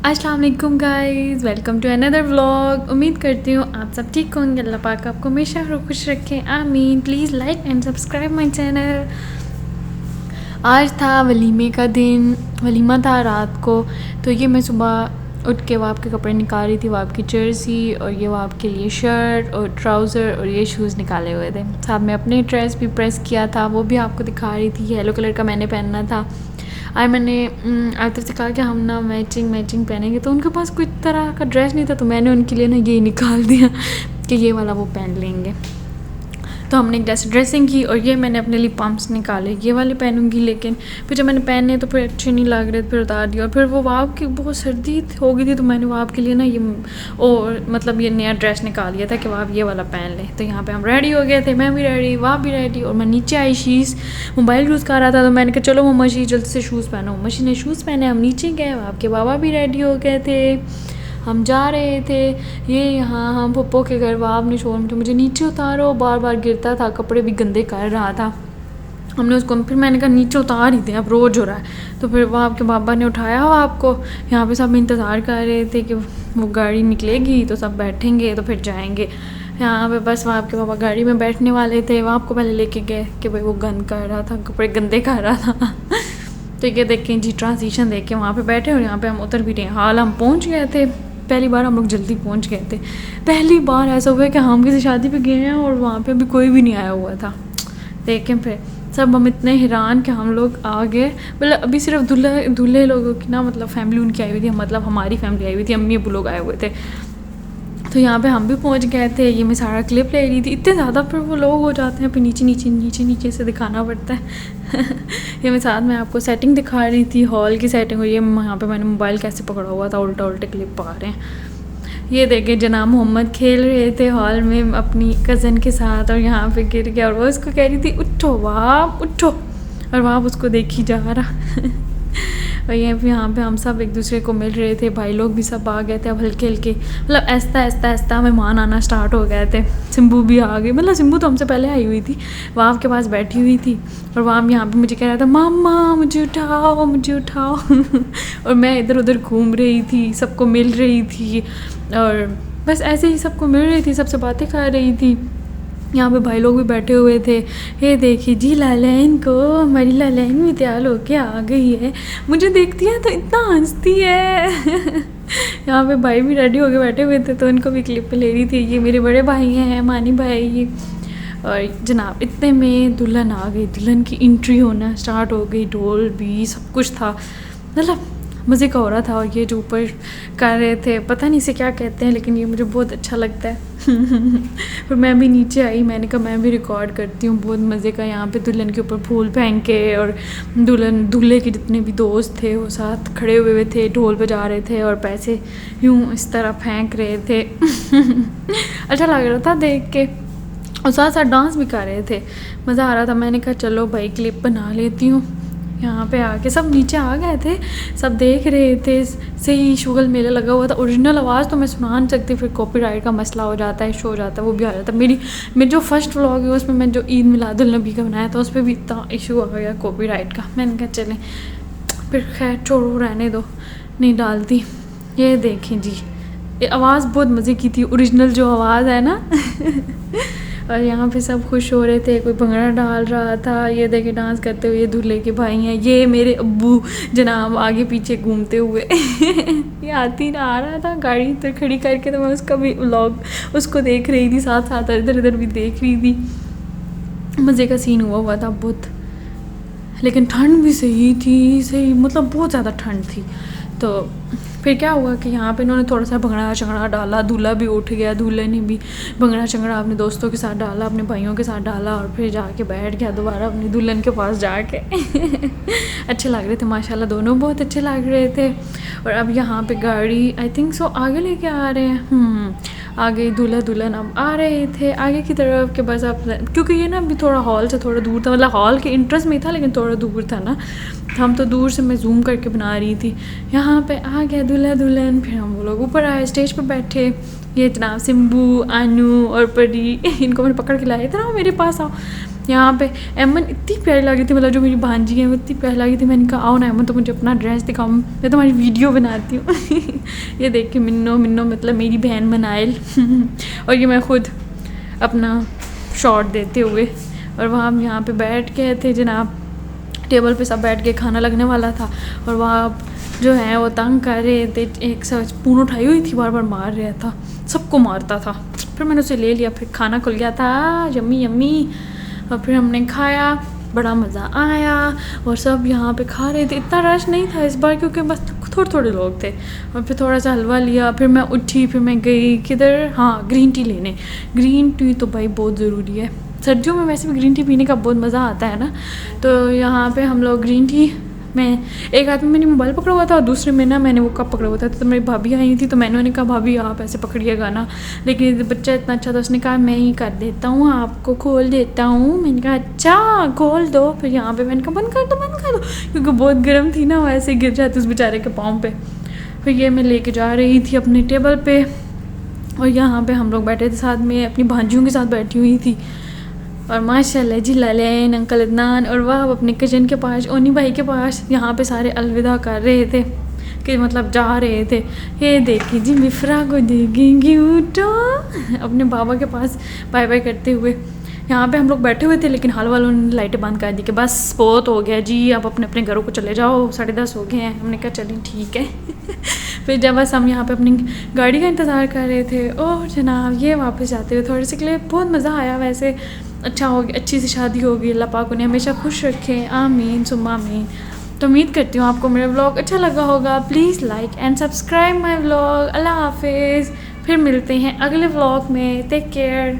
अस्सलाम वालेकुम guys, welcome to another vlog. उम्मीद करती हूँ आप सब ठीक होंगे। अल्लाह पाक आपको हमेशा खुश रखें, आमीन। Please like and subscribe my channel. आज था वलीमे का दिन, वलीमा था रात को। तो ये मैं सुबह उठ के वाप के कपड़े निकाल रही थी, वाप की जर्सी और ये वाप के लिए शर्ट और ट्राउज़र और ये शूज़ निकाले हुए थे। साथ में अपने ड्रेस भी प्रेस किया था, वो भी आपको दिखा रही थी। येलो कलर का मैंने पहनना था। आज मैंने आतिफ से कहा कि हम ना मैचिंग पहनेंगे, तो उनके पास कोई तरह का ड्रेस नहीं था, तो मैंने उनके लिए ना ये निकाल दिया कि ये वाला वो पहन लेंगे। तो हमने एक ड्रेसिंग की और ये मैंने अपने लिए पम्प्स निकाले, ये वाले पहनूंगी। लेकिन फिर जब मैंने पहने तो फिर अच्छे नहीं लग रहे, फिर उतार दिया। और फिर वो वाप की बहुत सर्दी हो गई थी, तो मैंने वाप के लिए ना ये और मतलब ये नया ड्रेस निकाल लिया था कि वाप ये वाला पहन ले। तो यहाँ पे हम रेडी हो गए थे, मैं भी रेडी, वाप भी रेडी। और मैं नीचे आई, शीश मोबाइल यूज़ कर रहा था, तो मैंने कहा चलो मम्मा शी जल्दी से शूज़ पहनो। मम्मा ने शूज़ पहने, हम नीचे गए, आपके बाबा भी रेडी हो गए थे, हम जा रहे थे। ये यहाँ हम पप्पो के घर, वाप ने शोर में मुझे नीचे उतारो, बार बार गिरता था, कपड़े भी गंदे कर रहा था। हमने उसको, फिर मैंने कहा नीचे उतार ही थे, अब रोज़ हो रहा है। तो फिर वहाँ के बाबा ने उठाया हुआ आपको। यहाँ पे सब इंतज़ार कर रहे थे कि वो गाड़ी निकलेगी तो सब बैठेंगे तो फिर जाएंगे। यहाँ पे बस वहाँ के बाबा गाड़ी में बैठने वाले थे, वहाँ को पहले लेके गए कि भाई वो गंद कर रहा था, कपड़े गंदे कर रहा था। तो ये देखें जी, ट्रांजिशन देख के वहाँ पे बैठे और यहाँ पे हम उतर भी रहे। हाल हम पहुँच गए थे, पहली बार हम लोग जल्दी पहुँच गए थे। पहली बार ऐसा हुआ कि हम किसी शादी पे गए हैं और वहाँ पे अभी कोई भी नहीं आया हुआ था। देखें फिर सब हम इतने हैरान कि हम लोग आ गए। मतलब अभी सिर्फ दूल्हे लोगों की ना, मतलब फैमिली उनकी आई हुई थी, मतलब हमारी फैमिली आई हुई थी, अम्मी अबू लोग आए हुए थे। तो यहाँ पे हम भी पहुँच गए थे। ये मैं सारा क्लिप ले रही थी, इतने ज़्यादा फिर वो लोग हो जाते हैं, फिर नीचे से दिखाना पड़ता है। ये मैं साथ में आपको सेटिंग दिखा रही थी, हॉल की सेटिंग। और ये यहाँ पे मैंने मोबाइल कैसे पकड़ा हुआ था, उल्टे क्लिप आ रहे हैं। ये देखे जनाब मोहम्मद खेल रहे थे हॉल में अपनी कज़न के साथ, और यहाँ पे गिर गया और वो उसको कह रही थी उठो वाप उठो, और वहाँ उसको देखी जा रहा। और यहाँ पे हम सब एक दूसरे को मिल रहे थे, भाई लोग भी सब आ गए थे। अब हल्के मतलब ऐसा मेहमान आना स्टार्ट हो गए थे। सिम्बू भी आ गई, मतलब सिम्बू तो हमसे पहले आई हुई थी, वहाँ के पास बैठी हुई थी। और वहाँ यहाँ पे मुझे कह रहा था मामा मुझे उठाओ। और मैं इधर उधर घूम रही थी, सबको मिल रही थी, और बस ऐसे ही सबको मिल रही थी, सबसे बातें कर रही थी। यहाँ पे भाई लोग भी बैठे हुए थे। ये देखिए जी लालैन को, हमारी लालैन भी तैयार होके आ गई है, मुझे देखती है तो इतना हंसती है। यहाँ पे भाई भी रेडी होके बैठे हुए थे, तो उनको भी क्लिप पे ले रही थी। ये मेरे बड़े भाई हैं, मानी भाई। और जनाब इतने में दुल्हन आ गई, दुल्हन की एंट्री होना स्टार्ट हो गई, ढोल भी सब कुछ था, मतलब मज़े का हो रहा था। और ये जो ऊपर कर रहे थे, पता नहीं इसे क्या कहते हैं, लेकिन ये मुझे बहुत अच्छा लगता है। फिर मैं भी नीचे आई, मैंने कहा मैं भी रिकॉर्ड करती हूँ, बहुत मज़े का। यहाँ पे दुल्हन के ऊपर फूल फेंक के, और दूल्हे के जितने भी दोस्त थे वो साथ खड़े हुए थे, ढोल बजा रहे थे और पैसे यूँ इस तरह फेंक रहे थे। अच्छा लग रहा था देख के, और साथ साथ डांस भी कर रहे थे, मज़ा आ रहा था। मैंने कहा चलो भाई क्लिप बना लेती हूँ। यहाँ पे आके सब नीचे आ गए थे, सब देख रहे थे, सही शुगल मेला लगा हुआ था। ओरिजिनल आवाज़ तो मैं सुना नहीं सकती, फिर कॉपीराइट का मसला हो जाता है, इशू हो जाता है, वो भी आ जाता है। मेरी जो फर्स्ट व्लॉग है उसमें मैं जो ईद मिलादुल नबी का बनाया था, उस पर भी इतना इशू आ गया कॉपीराइट का। मैंने कहा चलें फिर, खैर छोड़ो रहने दो, नहीं डालती। ये देखें जी, ये आवाज़ बहुत मज़े की थी, ओरिजिनल जो आवाज़ है ना। और यहाँ पे सब खुश हो रहे थे, कोई भंगड़ा डाल रहा था। ये देखे डांस करते हुए दूल्हे के भाई हैं, ये मेरे अब्बू जनाब आगे पीछे घूमते हुए। ये आती ना आ रहा था गाड़ी इधर खड़ी करके, तो मैं उसका भी व्लॉग उसको देख रही थी, साथ साथ इधर भी देख रही थी। मज़े का सीन हुआ था बहुत, लेकिन ठंड भी सही थी, मतलब बहुत ज़्यादा ठंड थी। तो फिर क्या हुआ कि यहाँ पे इन्होंने थोड़ा सा भंगड़ा शंगड़ा डाला, दूल्हा भी उठ गया, दूल्हे ने भी भंगड़ा शंगड़ा अपने दोस्तों के साथ डाला, अपने भाइयों के साथ डाला, और फिर जाके बैठ गया दोबारा अपनी दुल्हन के पास जाके। अच्छे लग रहे थे माशाल्लाह, दोनों बहुत अच्छे लग रहे थे। और अब यहाँ पे गाड़ी आई थिंक सो आगे लेके आ रहे हैं, आगे दूल्हा दुल्हन अब आ रहे थे आगे की तरफ के, बस अब क्योंकि ये ना अभी थोड़ा हॉल से थोड़ा दूर था, मतलब हॉल के इंट्रेंस में था लेकिन थोड़ा दूर था ना, हम तो दूर से मैं जूम करके बना रही थी। यहाँ पे आ गया दूल्हा दुल्हन, फिर हम वो लोग ऊपर आए, स्टेज पर बैठे। ये जनाब सिम्बू, आनू और परी, इनको मैंने पकड़ के लाया था ना, मेरे पास आओ। यहाँ पे एमन इतनी प्यारी लगी थी, मतलब जो मेरी भांजी है वो इतनी प्यारी लगी थी। मैंने कहा आओ ना एमन, तो मुझे अपना ड्रेस दिखाऊँ, मैं तुम्हारी वीडियो बनाती हूँ। ये देख के मिन्नो मिन्नो मतलब मेरी बहन मनाइल। और ये मैं खुद अपना शॉट देते हुए, और वहाँ हम यहाँ पे बैठ के थे जनाब, टेबल पे सब बैठ के खाना लगने वाला था, और वहाँ जो है वो तंग कर रहे थे। एक स्पून उठाई हुई थी, बार बार मार रहा था, सबको मारता था। फिर मैंने उसे ले लिया, फिर खाना खुल गया था, यम्मी यम्मी। और फिर हमने खाया, बड़ा मज़ा आया, और सब यहाँ पे खा रहे थे। इतना रश नहीं था इस बार क्योंकि बस थोड़े थोड़े लोग थे। और फिर थोड़ा सा हलवा लिया, फिर मैं उठी, फिर मैं गई किधर, हाँ ग्रीन टी लेने। ग्रीन टी तो भाई बहुत ज़रूरी है, सर्दियों में वैसे भी ग्रीन टी पीने का बहुत मज़ा आता है ना। तो यहाँ पे हम लोग ग्रीन टी में, एक हाथ में मैंने मोबाइल पकड़ा हुआ था और दूसरे में ना मैंने वो कप पकड़ा हुआ था। तो मेरी भाभी आई थी, तो मैंने कहा भाभी आप ऐसे पकड़िएगा ना, लेकिन बच्चा इतना अच्छा था, उसने कहा मैं ही कर देता हूँ, आपको खोल देता हूँ। मैंने कहा अच्छा खोल दो। फिर यहाँ पे मैंने कहा बंद कर दो, क्योंकि बहुत गर्म थी ना, वो ऐसे गिर जाती उस बेचारे के पाँव पे। फिर ये मैं लेके जा रही थी अपने टेबल पे, और यहाँ पे हम लोग बैठे थे साथ में, अपनी भांजियों के साथ बैठी हुई थी। और माशाल्लाह जी लैन अंकल अदनान और वह अपने कजन के पास, ओनी भाई के पास, यहाँ पे सारे अलविदा कर रहे थे कि मतलब जा रहे थे। ये देखिए जी मिफ्रा को देखेंगी उठो, अपने बाबा के पास बाय बाय करते हुए। यहाँ पे हम लोग बैठे हुए थे, लेकिन हाल वालों ने लाइटें बंद कर दी कि बस बहुत हो गया जी, अब अपने अपने घरों को चले जाओ, 10:30 हो गए हैं। हमने कहा चलिए ठीक है। फिर जब बस हम यहाँ पे अपनी गाड़ी का इंतज़ार कर रहे थे, और जनाब ये वापस जाते हुए थोड़े से के लिए बहुत मज़ा आया। वैसे अच्छा हो गया, अच्छी सी शादी होगी, अल्लाह पाक उन्हें हमेशा खुश रखे, आमीन सुम्मा आमीन। तो उम्मीद करती हूँ आपको मेरा व्लॉग अच्छा लगा होगा। Please like and subscribe my vlog. अल्लाह हाफिज़, फिर मिलते हैं अगले व्लॉग में, टेक केयर।